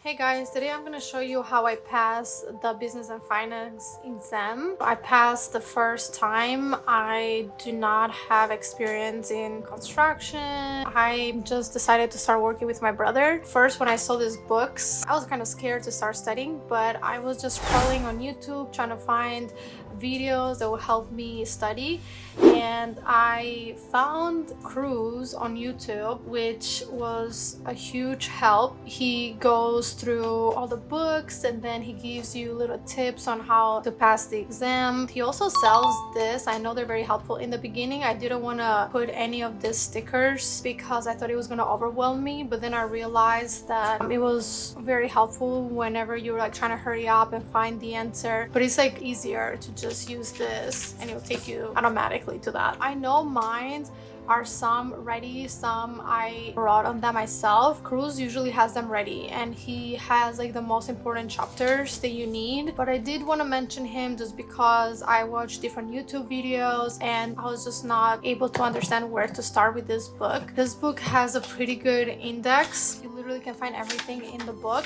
Hey guys, today I'm going to show you how I passed the business and finance exam. I passed the first time. I do not have experience in construction. I just decided to start working with my brother. First, when I saw these books, I was kind of scared to start studying, but I was just scrolling on YouTube trying to find videos that will help me study, and I found Cruz on YouTube, which was a huge help. He goes through all the books and then he gives you little tips on how to pass the exam. He also sells this. I know they're very helpful. In the beginning, I didn't want to put any of these stickers because I thought it was going to overwhelm me, but then I realized that it was very helpful whenever you're like trying to hurry up and find the answer. But it's like easier to just use this and it'll take you automatically to that. I know mine are some ready, some I wrote on them myself. Cruz usually has them ready and he has like the most important chapters that you need, but I did want to mention him just because I watched different YouTube videos and I was just not able to understand where to start with this book. This book has a pretty good index. You literally can find everything in the book,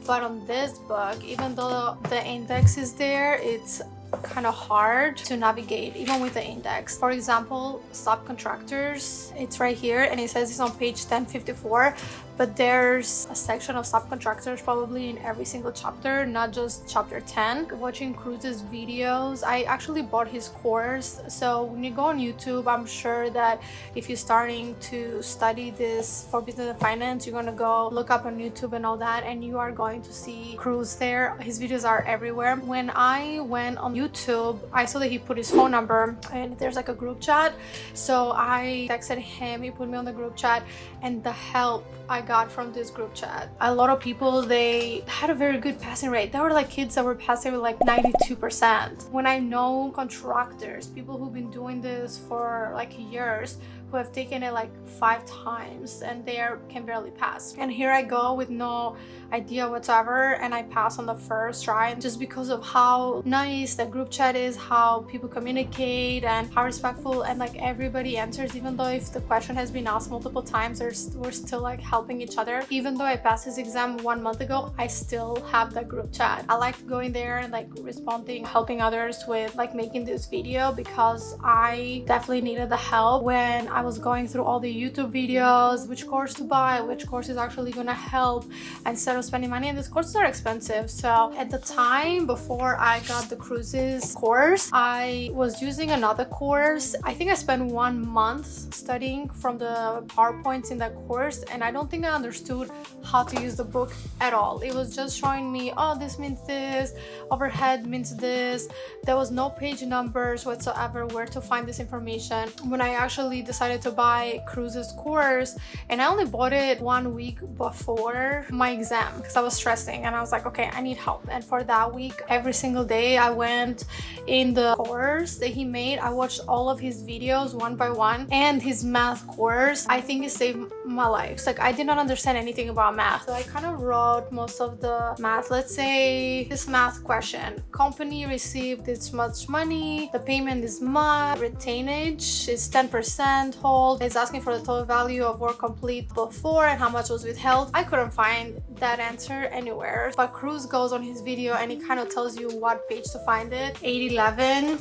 but on this book, even though the index is there, it's kind of hard to navigate even with the index. For example, subcontractors, it's right here and it says it's on page 1054, but there's a section of subcontractors probably in every single chapter, not just chapter 10. Watching Cruz's videos, I actually bought his course, so when you go on YouTube, I'm sure that if you're starting to study this for business and finance, you're gonna go look up on YouTube and all that, and you are going to see Cruz there. His videos are everywhere. When I went on YouTube, I saw that he put his phone number and there's like a group chat, so I texted him, he put me on the group chat, and the help I got from this group chat, a lot of people, they had a very good passing rate. There were like kids that were passing with like 92%. When I know contractors, people who've been doing this for like years, who have taken it like 5 times and they can barely pass. And here I go with no idea whatsoever and I pass on the first try, just because of how nice the group chat is, how people communicate and how respectful, and like everybody answers. Even though if the question has been asked multiple times, we're still like helping each other. Even though I passed this exam 1 month ago, I still have that group chat. I like going there and like responding, helping others with like making this video, because I definitely needed the help when I was going through all the YouTube videos, which course to buy, which course is actually gonna help, instead of spending money. And these courses are expensive. So at the time before I got the Cruises course, I was using another course. I think I spent 1 month studying from the PowerPoints in that course, and I don't think I understood how to use the book at all. It was just showing me, oh, this means this, overhead means this. There was no page numbers whatsoever where to find this information. When I actually decided to buy Cruz's course, and I only bought it 1 week before my exam because I was stressing and I was like, okay, I need help. And for that week, every single day I went in the course that he made. I watched all of his videos one by one, and his math course, I think it saved my life. It's like I did not understand anything about math, so I kind of wrote most of the math. Let's say this math question: company received this much money, the payment is much, retainage is 10%, hold. It's asking for the total value of work complete before and how much was withheld. I couldn't find that answer anywhere, but Cruz goes on his video and he kind of tells you what page to find it. 811.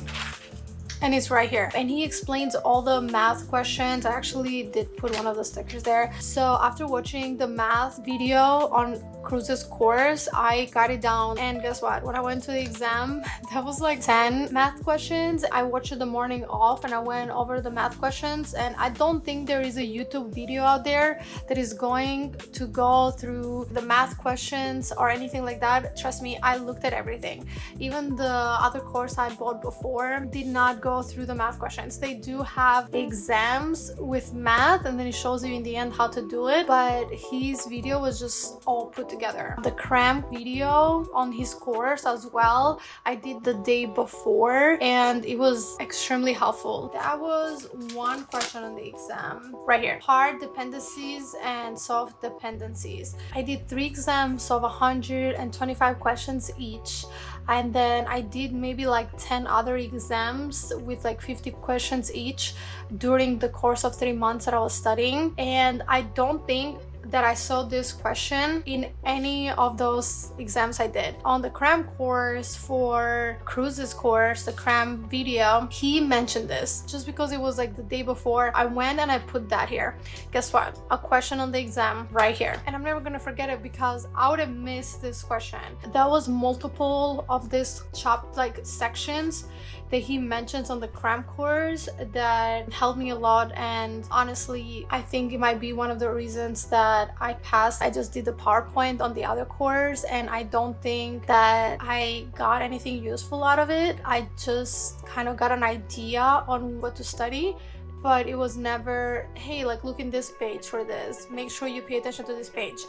And it's right here, and he explains all the math questions. I actually did put one of the stickers there. So after watching the math video on Cruz's course, I got it down, and guess what? When I went to the exam, that was like 10 math questions. I watched it the morning off and I went over the math questions, and I don't think there is a YouTube video out there that is going to go through the math questions or anything like that. Trust me, I looked at everything. Even the other course I bought before did not go through the math questions. They do have exams with math and then it shows you in the end how to do it, but his video was just all put together. The cram video on his course as well, I did the day before and it was extremely helpful. That was one question on the exam right here: hard dependencies and soft dependencies. I did 3 exams of 125 questions each, and then I did maybe like 10 other exams with like 50 questions each during the course of 3 months that I was studying. And I don't think that I saw this question in any of those exams I did. On the cram course for Cruz's course, the cram video, he mentioned this just because it was like the day before. I went and I put that here. Guess what? A question on the exam right here. And I'm never gonna forget it because I would have missed this question. That was multiple of this chopped like sections that he mentions on the cram course that helped me a lot. And honestly, I think it might be one of the reasons that I passed. I just did the PowerPoint on the other course and I don't think that I got anything useful out of it. I just kind of got an idea on what to study, but it was never, hey, like look in this page for this, make sure you pay attention to this page.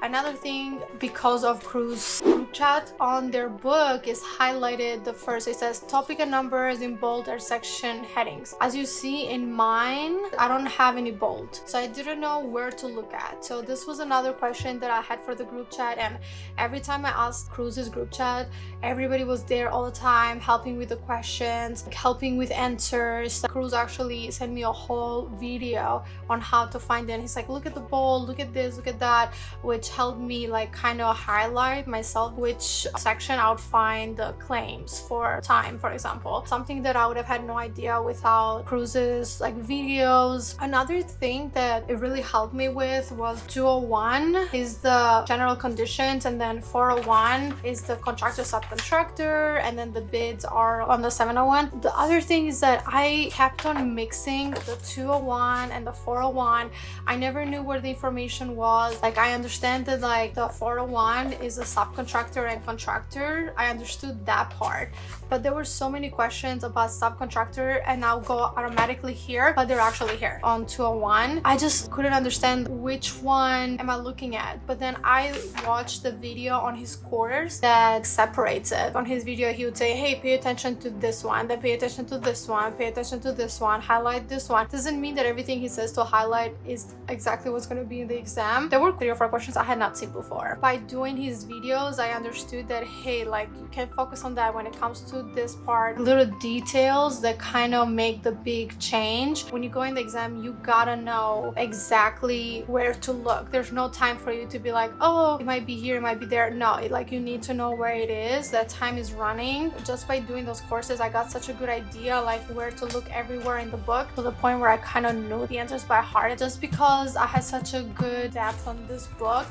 Another thing, because of Cruz group chat, on their book is highlighted the first, it says topic and numbers in bold or section headings. As you see in mine, I don't have any bold, so I didn't know where to look at. So this was another question that I had for the group chat, and every time I asked Cruz's group chat, everybody was there all the time helping with the questions, helping with answers. Cruz actually sent me a whole video on how to find it. He's like, look at the bold, look at this, look at that, which helped me like kind of highlight myself which section I would find the claims for time, for example. Something that I would have had no idea without Cruz's like videos. Another thing that it really helped me with was 201 is the general conditions, and then 401 is the contractor subcontractor, and then the bids are on the 701. The other thing is that I kept on mixing the 201 and the 401. I never knew where the information was. Like I understand that like the 401 is a subcontractor and contractor. I understood that part, but there were so many questions about subcontractor and I'll go automatically here, but they're actually here on 201. I just couldn't understand which one am I looking at. But then I watched the video on his course that separates it. On his video he would say, hey, pay attention to this one, then pay attention to this one, pay attention to this one, highlight this one. Doesn't mean that everything he says to highlight is exactly what's going to be in the exam. There were 3 or 4 questions I had not seen before. By doing his videos, I understood that, hey, like you can focus on that when it comes to this part. Little details that kind of make the big change. When you go in the exam, you gotta know exactly where to look. There's no time for you to be like, oh, it might be here, it might be there. No, like you need to know where it is. That time is running. Just by doing those courses, I got such a good idea like where to look everywhere in the book, to the point where I kind of knew the answers by heart. Just because I had such a good depth on this book,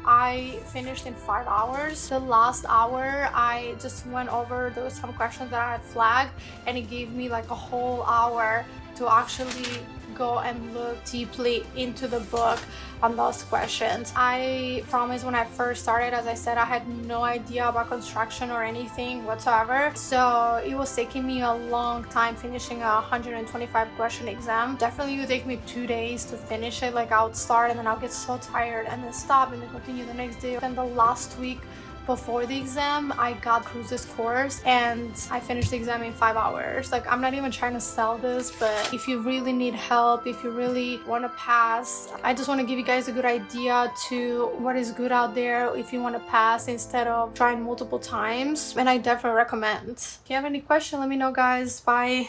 I finished in 5 hours. The last hour I just went over, there was some questions that I had flagged, and it gave me like a whole hour to actually go and look deeply into the book on those questions. I promise, when I first started, as I said, I had no idea about construction or anything whatsoever, so it was taking me a long time finishing a 125 question exam. Definitely it would take me 2 days to finish it. Like I would start and then I'll get so tired and then stop and then continue the next day. Then the last week before the exam, I got Cruz's course and I finished the exam in 5 hours. Like I'm not even trying to sell this, but if you really need help, if you really want to pass, I just want to give you guys a good idea to what is good out there if you want to pass instead of trying multiple times. And I definitely recommend. If you have any question, let me know, guys. Bye.